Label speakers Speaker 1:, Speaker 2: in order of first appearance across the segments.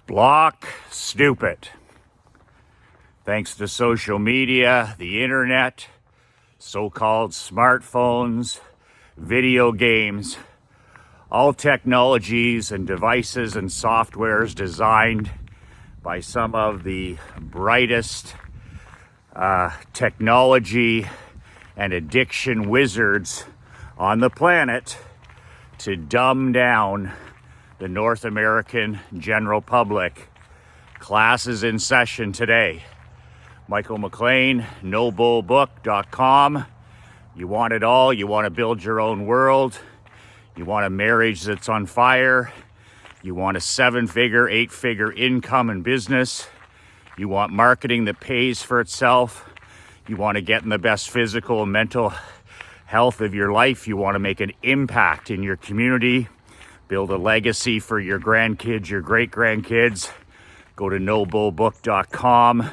Speaker 1: Block stupid. Thanks to social media, the internet, so-called smartphones, video games, all technologies and devices and softwares designed by some of the brightest technology and addiction wizards on the planet to dumb down the North American general public. Class is in session today. Michael McLean, nobullbook.com. You want it all. You want to build your own world. You want a marriage that's on fire. You want a 7-figure, 8-figure income and business. You want marketing that pays for itself. You want to get in the best physical and mental health of your life. You want to make an impact in your community. Build a legacy for your grandkids, your great-grandkids. Go to nobullbook.com.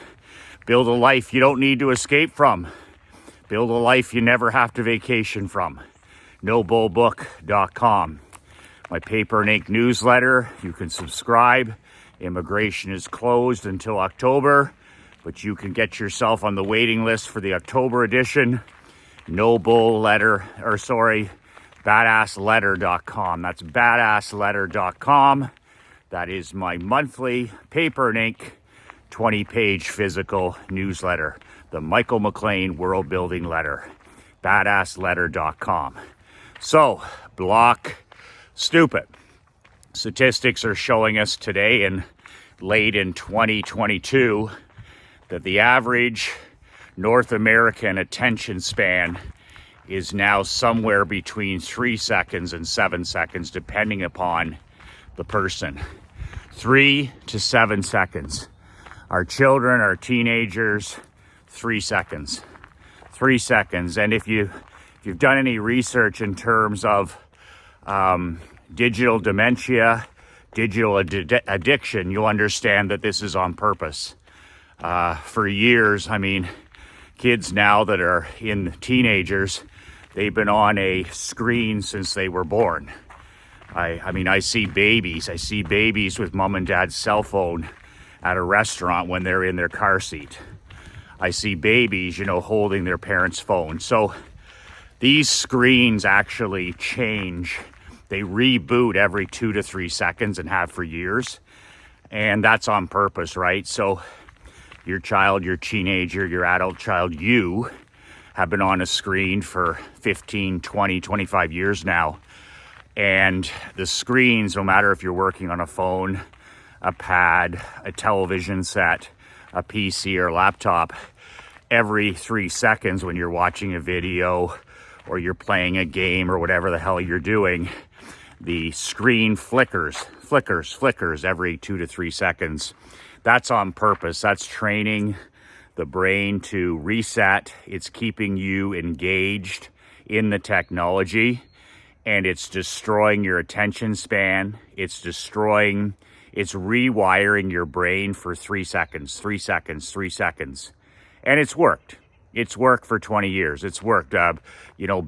Speaker 1: Build a life you don't need to escape from. Build a life you never have to vacation from. nobullbook.com. My paper and ink newsletter, you can subscribe. Immigration is closed until October, but you can get yourself on the waiting list for the October edition. Badassletter.com. That's badassletter.com. That is my monthly paper and ink 20-page physical newsletter, the Michael McLean World Building Letter, badassletter.com. So, block stupid. Statistics are showing us today and late in 2022 that the average North American attention span is now somewhere between 3 seconds and 7 seconds, depending upon the person. 3 to 7 seconds. Our children, our teenagers, 3 seconds. 3 seconds. And if you've done any research in terms of digital dementia, digital addiction, you'll understand that this is on purpose. For years, kids now that are in teenagers, they've been on a screen since they were born. I see babies with mom and dad's cell phone at a restaurant when they're in their car seat. I see babies, holding their parents' phone. So these screens actually change. They reboot every 2 to 3 seconds and have for years. And that's on purpose, right? So your child, your teenager, your adult child, you have been on a screen for 15, 20, 25 years now. And the screens, no matter if you're working on a phone, a pad, a television set, a PC or laptop, every 3 seconds when you're watching a video or you're playing a game or whatever the hell you're doing, the screen flickers every 2 to 3 seconds. That's on purpose. That's training the brain to reset. It's keeping you engaged in the technology, and it's destroying your attention span. It's rewiring your brain for 3 seconds. And it's worked. It's worked for 20 years. It's worked.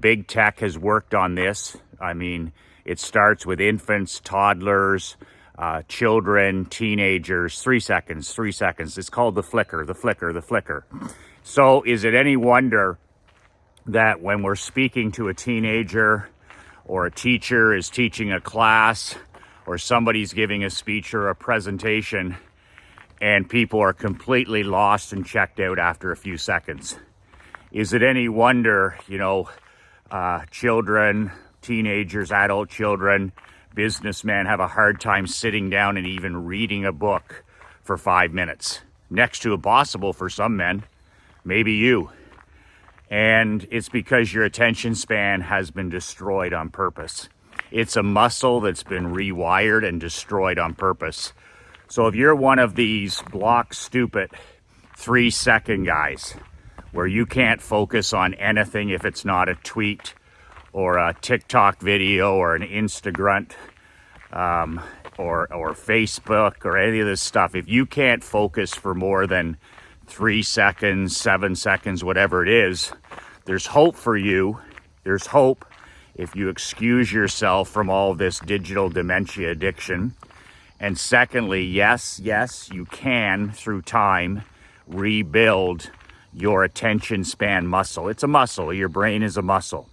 Speaker 1: Big tech has worked on this. It starts with infants, toddlers, children, teenagers. 3 seconds. It's called the flicker. So is it any wonder that when we're speaking to a teenager, or a teacher is teaching a class, or somebody's giving a speech or a presentation, and people are completely lost and checked out after a few seconds? Is it any wonder, children, teenagers, adult children, businessmen have a hard time sitting down and even reading a book for 5 minutes? Next to impossible for some men, maybe you. And it's because your attention span has been destroyed on purpose. It's a muscle that's been rewired and destroyed on purpose. So if you're one of these block stupid 3-second guys where you can't focus on anything if it's not a tweet or a TikTok video or an Instagram or Facebook or any of this stuff, if you can't focus for more than 3 seconds, 7 seconds, whatever it is, there's hope for you. There's hope if you excuse yourself from all this digital dementia addiction And secondly, yes, you can, through time, rebuild your attention span muscle. It's a muscle. Your brain is a muscle.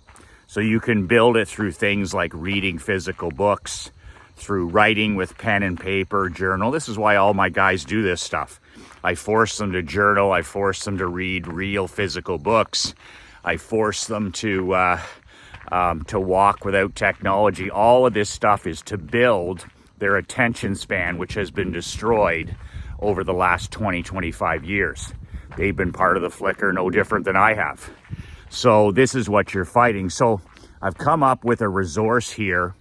Speaker 1: So you can build it through things like reading physical books, through writing with pen and paper, journal. This is why all my guys do this stuff. I force them to journal. I force them to read real physical books. I force them to walk without technology. All of this stuff is to build their attention span, which has been destroyed over the last 20, 25 years. They've been part of the flicker, no different than I have. So this is what you're fighting. So I've come up with a resource here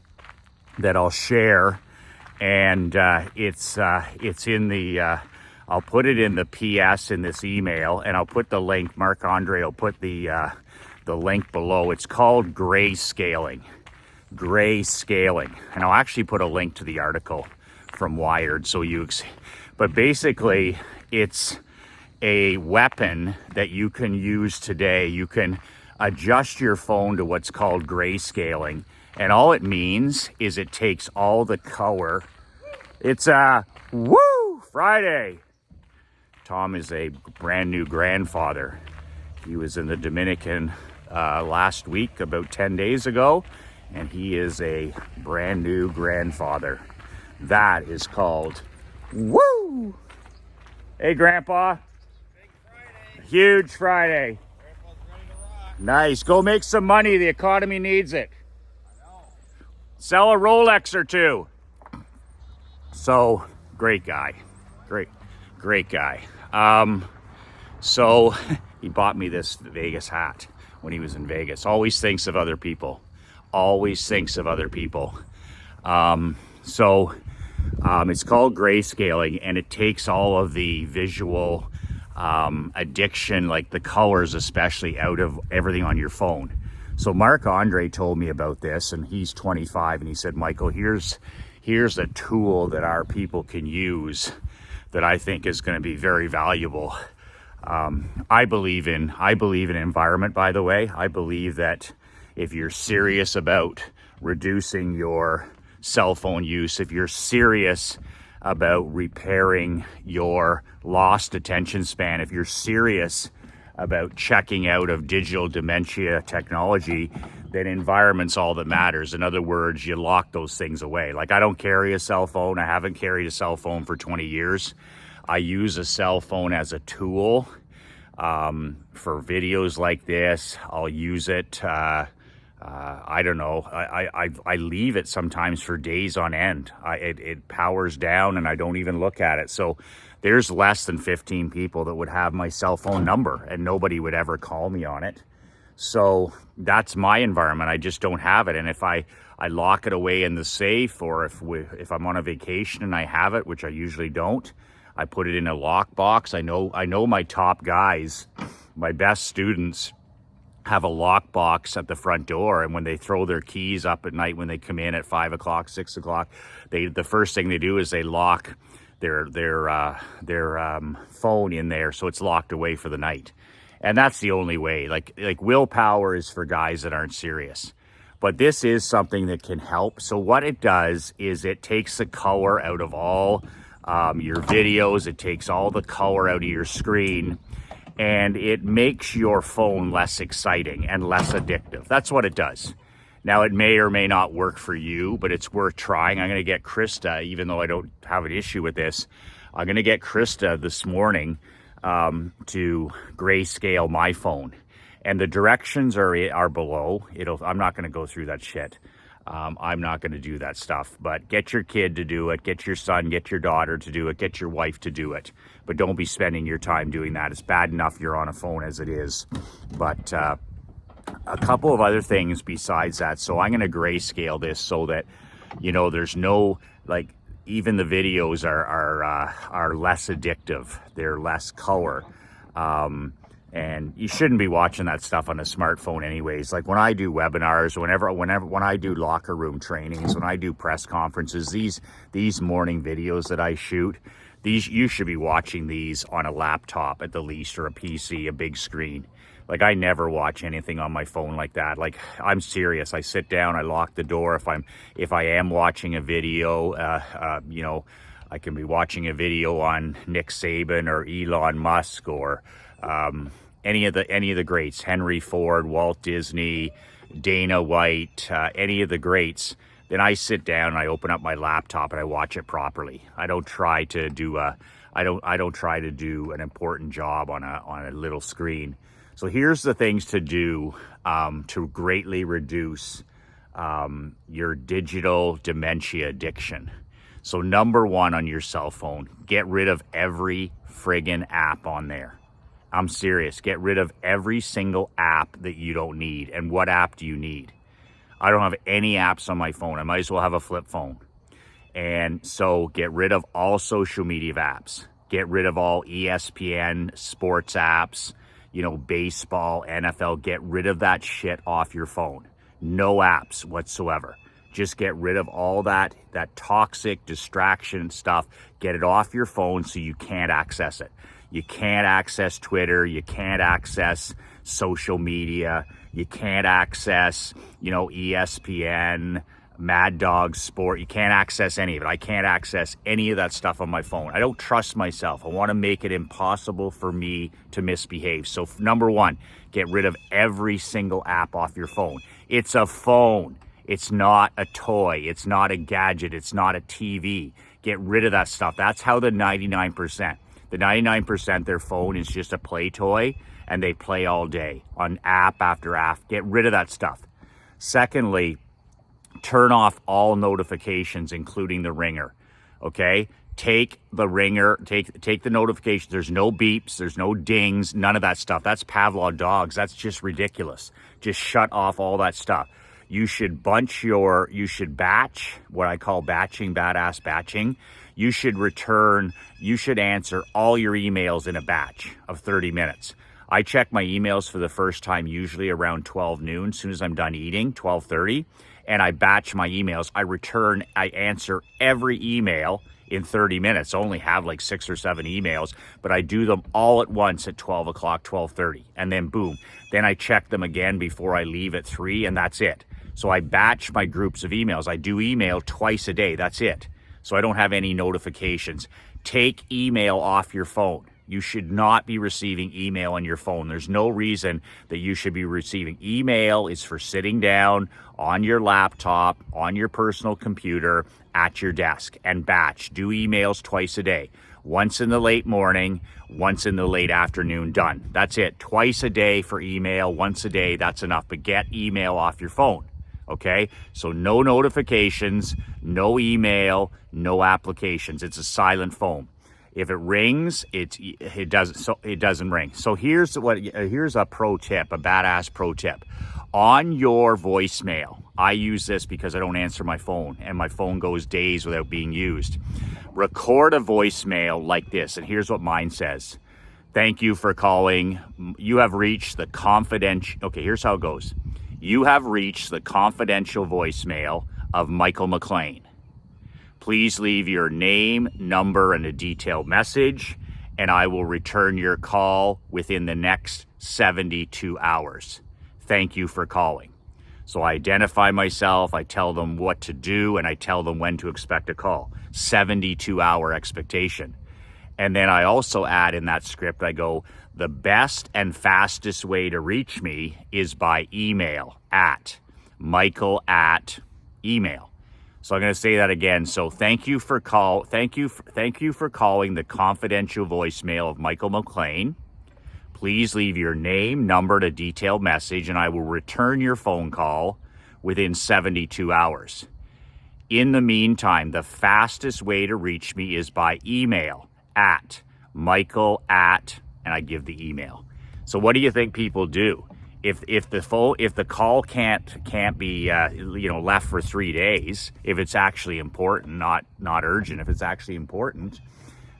Speaker 1: that I'll share, and it's in the, I'll put it in the PS in this email, and I'll put the link, Marc-Andre will put the link below. It's called grayscaling. Grayscaling. And I'll actually put a link to the article from Wired so but basically it's a weapon that you can use today. You can adjust your phone to what's called grayscaling. And all it means is it takes all the color. It's Friday. Tom is a brand new grandfather. He was in the Dominican last week, about 10 days ago, and he is a brand new grandfather. That is called woo! Hey, Grandpa.
Speaker 2: Big Friday.
Speaker 1: Huge Friday.
Speaker 2: Grandpa's ready to rock.
Speaker 1: Nice. Go make some money. The economy needs it.
Speaker 2: I know.
Speaker 1: Sell a Rolex or two. So, great guy. Great guy. So, he bought me this Vegas hat when he was in Vegas. Always thinks of other people. Always thinks of other people. It's called grayscaling, and it takes all of the visual addiction, like the colors especially, out of everything on your phone. So Marc-Andre told me about this, and he's 25, and he said, Michael, here's a tool that our people can use that I think is going to be very valuable. I believe in environment, by the way. I believe that if you're serious about reducing your cell phone use, if you're serious about repairing your lost attention span, if you're serious about checking out of digital dementia technology, then environment's all that matters. In other words, you lock those things away. Like, I don't carry a cell phone. I haven't carried a cell phone for 20 years. I use a cell phone as a tool for videos like this. I'll use it. I don't know. I leave it sometimes for days on end. It powers down and I don't even look at it. So there's less than 15 people that would have my cell phone number and nobody would ever call me on it. So that's my environment. I just don't have it. And if I lock it away in the safe, or if I'm on a vacation and I have it, which I usually don't, I put it in a lockbox. I know my top guys, my best students, have a lockbox at the front door, and when they throw their keys up at night, when they come in at 5 o'clock, 6 o'clock, the first thing they do is they lock their phone in there, so it's locked away for the night. And that's the only way. Like willpower is for guys that aren't serious, but this is something that can help. So what it does is it takes the color out of all your videos. It takes all the color out of your screen, and it makes your phone less exciting and less addictive. That's what it does. Now, it may or may not work for you, but it's worth trying. I'm going to get Krista, even though I don't have an issue with this, I'm going to get Krista this morning to grayscale my phone. And the directions are below. I'm not going to go through that shit. I'm not going to do that stuff, but get your kid to do it. Get your son, get your daughter to do it. Get your wife to do it. But don't be spending your time doing that. It's bad enough you're on a phone as it is. But a couple of other things besides that. So I'm going to grayscale this so that, there's no, even the videos are less addictive. They're less color. And you shouldn't be watching that stuff on a smartphone anyways. Like when I do webinars, when I do locker room trainings, when I do press conferences, these morning videos that I shoot, you should be watching these on a laptop at the least, or a PC, a big screen. Like, I never watch anything on my phone like that. Like, I'm serious. I sit down, I lock the door. If I am watching a video, you know, I can be watching a video on Nick Saban or Elon Musk or any of the greats, Henry Ford, Walt Disney, Dana White, any of the greats. Then I sit down and I open up my laptop and I watch it properly. I don't try to do an important job on a little screen. So here's the things to do to greatly reduce your digital dementia addiction. So number one, on your cell phone, get rid of every friggin' app on there. I'm serious. Get rid of every single app that you don't need. And what app do you need? I don't have any apps on my phone. I might as well have a flip phone. And so get rid of all social media apps. Get rid of all ESPN sports apps, you know, baseball, NFL. Get rid of that shit off your phone. No apps whatsoever. Just get rid of all that toxic distraction stuff. Get it off your phone so you can't access it. You can't access Twitter. You can't access social media. You can't access, you know, ESPN, Mad Dog Sport. You can't access any of it. I can't access any of that stuff on my phone. I don't trust myself. I want to make it impossible for me to misbehave. So number one, get rid of every single app off your phone. It's a phone. It's not a toy. It's not a gadget. It's not a TV. Get rid of that stuff. That's how the 99%. The 99%, their phone is just a play toy, and they play all day on app after app. Get rid of that stuff. Secondly, turn off all notifications, including the ringer. Okay? Take the ringer, take the notifications. There's no beeps, there's no dings, none of that stuff. That's Pavlov dogs. That's just ridiculous. Just shut off all that stuff. You should batch, what I call batching, badass batching. You should answer all your emails in a batch of 30 minutes. I check my emails for the first time usually around 12 noon, as soon as I'm done eating, 12:30, and I batch my emails. I answer every email in 30 minutes. I only have like 6 or 7 emails, but I do them all at once at 12 o'clock, 12:30, and then boom. Then I check them again before I leave at 3, and that's it. So I batch my groups of emails. I do email twice a day. That's it. So I don't have any notifications. Take email off your phone. You should not be receiving email on your phone. There's no reason that you should be receiving email. Is for sitting down on your laptop, on your personal computer, at your desk, and batch. Do emails twice a day. Once in the late morning, once in the late afternoon, done. That's it. Twice a day for email, once a day, that's enough. But get email off your phone. Okay, so no notifications, no email, no applications. It's a silent phone. If it rings, it doesn't ring. So here's a pro tip, a badass pro tip. On your voicemail, I use this because I don't answer my phone, and my phone goes days without being used. Record a voicemail like this, and here's what mine says. Thank you for calling. You have reached the confidential. Okay, here's how it goes. You have reached the confidential voicemail of Michael McLean. Please leave your name, number, and a detailed message, and I will return your call within the next 72 hours. Thank you for calling. So I identify myself, I tell them what to do, and I tell them when to expect a call. 72-hour expectation. And then I also add in that script, I go, the best and fastest way to reach me is by email at michael@email. So I'm going to say that again. So thank you for calling the confidential voicemail of Michael McLean. Please leave your name, number, and a detailed message, and I will return your phone call within 72 hours. In the meantime, the fastest way to reach me is by email at michael@ and I give the email. So what do you think people do? If the call can't be left for 3 days, if it's actually important, not urgent, if it's actually important,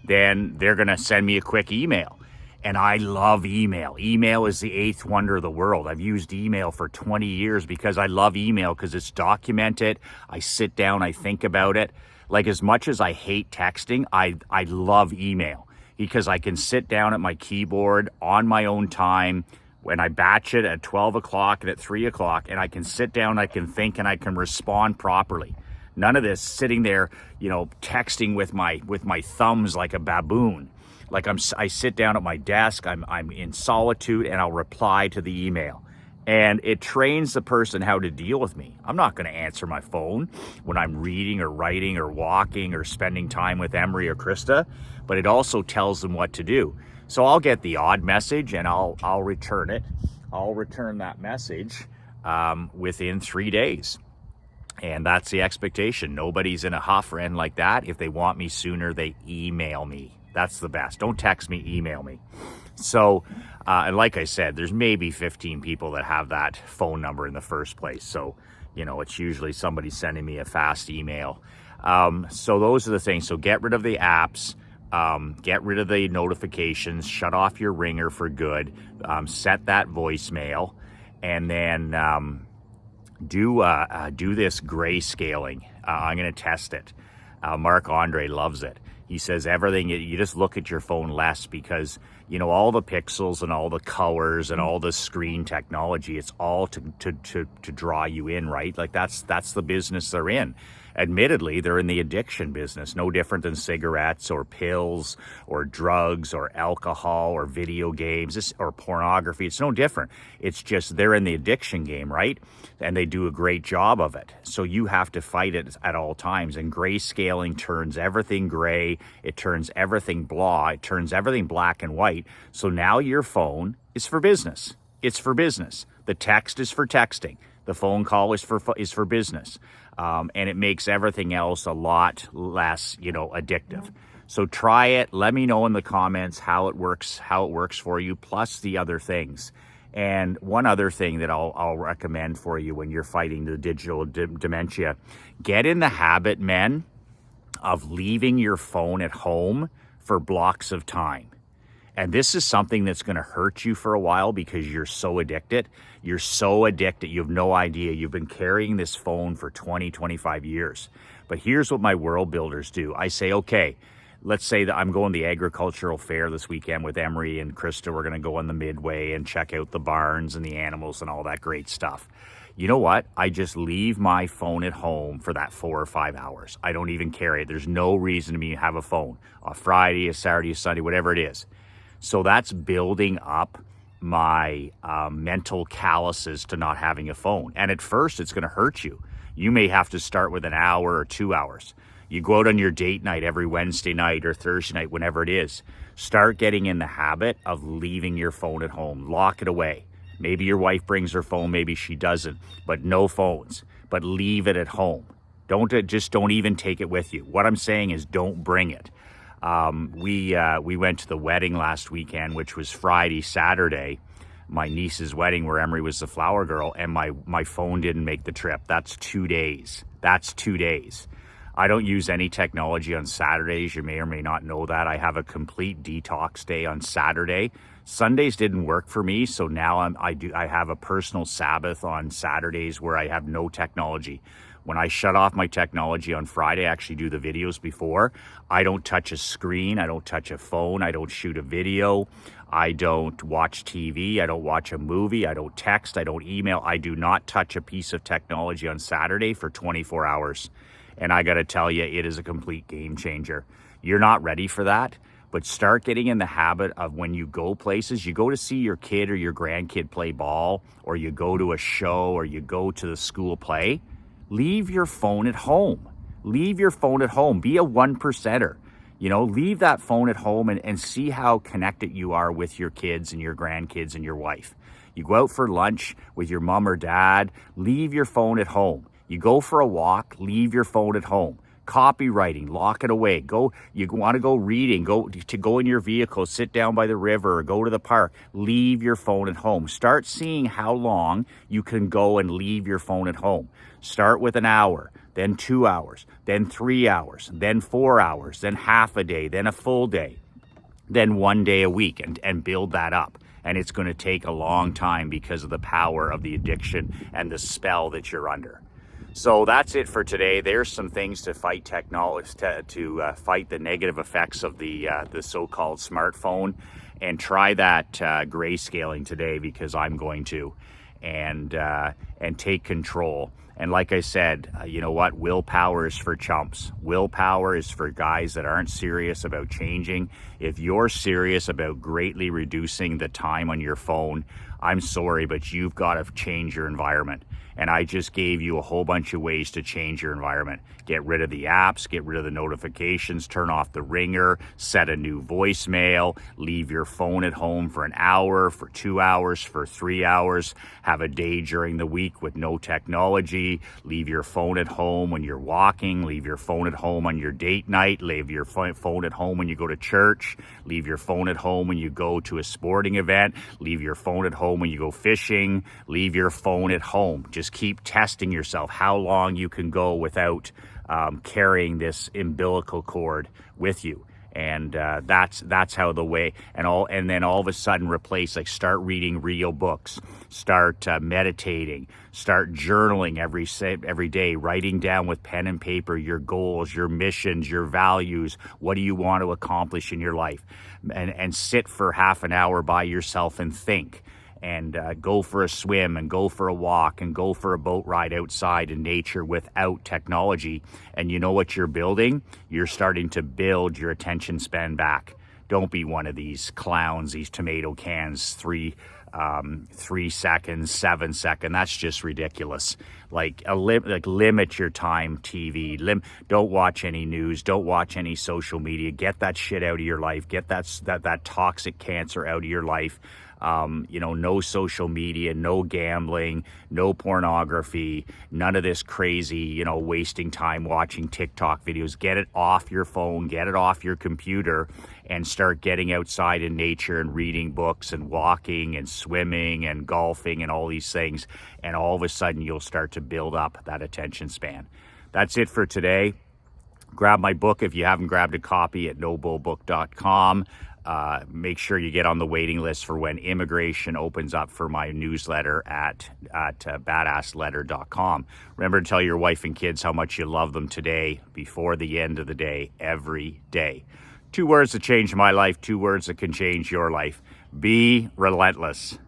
Speaker 1: then they're gonna send me a quick email. And I love email. Email is the 8th wonder of the world. I've used email for 20 years because I love email because it's documented. I sit down, I think about it. Like, as much as I hate texting, I love email because I can sit down at my keyboard on my own time, when I batch it at 12 o'clock and at 3 o'clock, and I can sit down, I can think, and I can respond properly. None of this sitting there, texting with my thumbs like a baboon. Like I sit down at my desk, I'm in solitude, and I'll reply to the email. And it trains the person how to deal with me. I'm not going to answer my phone when I'm reading or writing or walking or spending time with Emery or Krista, but it also tells them what to do. So I'll get the odd message and I'll return it. I'll return that message within 3 days. And that's the expectation. Nobody's in a huff or anything like that. If they want me sooner, they email me. That's the best. Don't text me, email me. So, and like I said, there's maybe 15 people that have that phone number in the first place. So, it's usually somebody sending me a fast email. So those are the things. So get rid of the apps. Get rid of the notifications, shut off your ringer for good, set that voicemail, and then do this grayscaling. I'm going to test it. Mark Andre loves it. He says everything, you just look at your phone less because, all the pixels and all the colors and all the screen technology, it's all to draw you in, right? Like that's the business they're in. Admittedly, they're in the addiction business, no different than cigarettes or pills or drugs or alcohol or video games or pornography. It's no different. It's just they're in the addiction game, right? And they do a great job of it. So you have to fight it at all times. And grayscaling turns everything gray. It turns everything blah. It turns everything black and white. So now your phone is for business. It's for business. The text is for texting. The phone call is for business. And it makes everything else a lot less, addictive. So try it. Let me know in the comments how it works for you, plus the other things. And one other thing that I'll recommend for you when you're fighting the digital dementia, get in the habit, men, of leaving your phone at home for blocks of time. And this is something that's going to hurt you for a while because you're so addicted. You're so addicted. You have no idea. You've been carrying this phone for 20, 25 years. But here's what my world builders do. I say, okay, let's say that I'm going to the agricultural fair this weekend with Emery and Krista. We're going to go on the Midway and check out the barns and the animals and all that great stuff. You know what? I just leave my phone at home for that 4 or 5 hours. I don't even carry it. There's no reason to me to have a phone. A Friday, a Saturday, a Sunday, whatever it is. So that's building up my mental calluses to not having a phone. And at first, it's going to hurt you. You may have to start with an hour or 2 hours. You go out on your date night every Wednesday night or Thursday night, whenever it is. Start getting in the habit of leaving your phone at home. Lock it away. Maybe your wife brings her phone, maybe she doesn't, but no phones. But leave it at home. Don't even take it with you. What I'm saying is don't bring it. We went to the wedding last weekend, which was Friday, Saturday, my niece's wedding where Emery was the flower girl, and my phone didn't make the trip. That's 2 days. That's 2 days. I don't use any technology on Saturdays. You may or may not know that. I have a complete detox day on Saturday. Sundays didn't work for me, so now I have a personal Sabbath on Saturdays where I have no technology. When I shut off my technology on Friday, I actually do the videos before. I don't touch a screen. I don't touch a phone. I don't shoot a video. I don't watch TV. I don't watch a movie. I don't text. I don't email. I do not touch a piece of technology on Saturday for 24 hours. And I got to tell you, it is a complete game changer. You're not ready for that, but start getting in the habit of when you go places, you go to see your kid or your grandkid play ball, or you go to a show, or you go to the school play. Leave your phone at home. Leave your phone at home. Be a 1%er. Leave that phone at home and see how connected you are with your kids and your grandkids and your wife. You go out for lunch with your mom or dad, leave your phone at home. You go for a walk, leave your phone at home. Copywriting, lock it away. You want to go reading, go in your vehicle, sit down by the river or go to the park. Leave your phone at home. Start seeing how long you can go and leave your phone at home. Start with an hour, then 2 hours, then 3 hours, then 4 hours, then half a day, then a full day, then 1 day a week, and build that up. And it's going to take a long time because of the power of the addiction and the spell that you're under. So that's it for today. There's some things to fight technology, to fight the negative effects of the so-called smartphone, and try that grayscaling today, because I'm going to, and take control. And like I said, you know what? Willpower is for chumps. Willpower is for guys that aren't serious about changing. If you're serious about greatly reducing the time on your phone, I'm sorry, but you've got to change your environment. And I just gave you a whole bunch of ways to change your environment. Get rid of the apps, get rid of the notifications, turn off the ringer, set a new voicemail, leave your phone at home for an hour, for 2 hours, for 3 hours, have a day during the week with no technology, leave your phone at home when you're walking, leave your phone at home on your date night, leave your phone at home when you go to church, leave your phone at home when you go to a sporting event, leave your phone at home when you go fishing, leave your phone at home. Just keep testing yourself how long you can go without carrying this umbilical cord with you. And that's how the way, and then all of a sudden replace, like, start reading real books, start meditating, start journaling every day, writing down with pen and paper your goals, your missions, your values. What do you want to accomplish in your life? And sit for half an hour by yourself and think. And go for a swim, and go for a walk, and go for a boat ride outside in nature without technology. And you know what you're building? You're starting to build your attention span back. Don't be one of these clowns, these tomato cans, 3 seconds, 7 seconds. That's just ridiculous. Like limit your time TV. Don't watch any news. Don't watch any social media. Get that shit out of your life. Get that toxic cancer out of your life. No social media, no gambling, no pornography, none of this crazy, wasting time watching TikTok videos. Get it off your phone, get it off your computer, and start getting outside in nature and reading books and walking and swimming and golfing and all these things. And all of a sudden you'll start to build up that attention span. That's it for today. Grab my book if you haven't grabbed a copy at nobullbook.com. Make sure you get on the waiting list for when immigration opens up for my newsletter at badassletter.com. Remember to tell your wife and kids how much you love them today, before the end of the day, every day. 2 words that changed my life, 2 words that can change your life. Be relentless.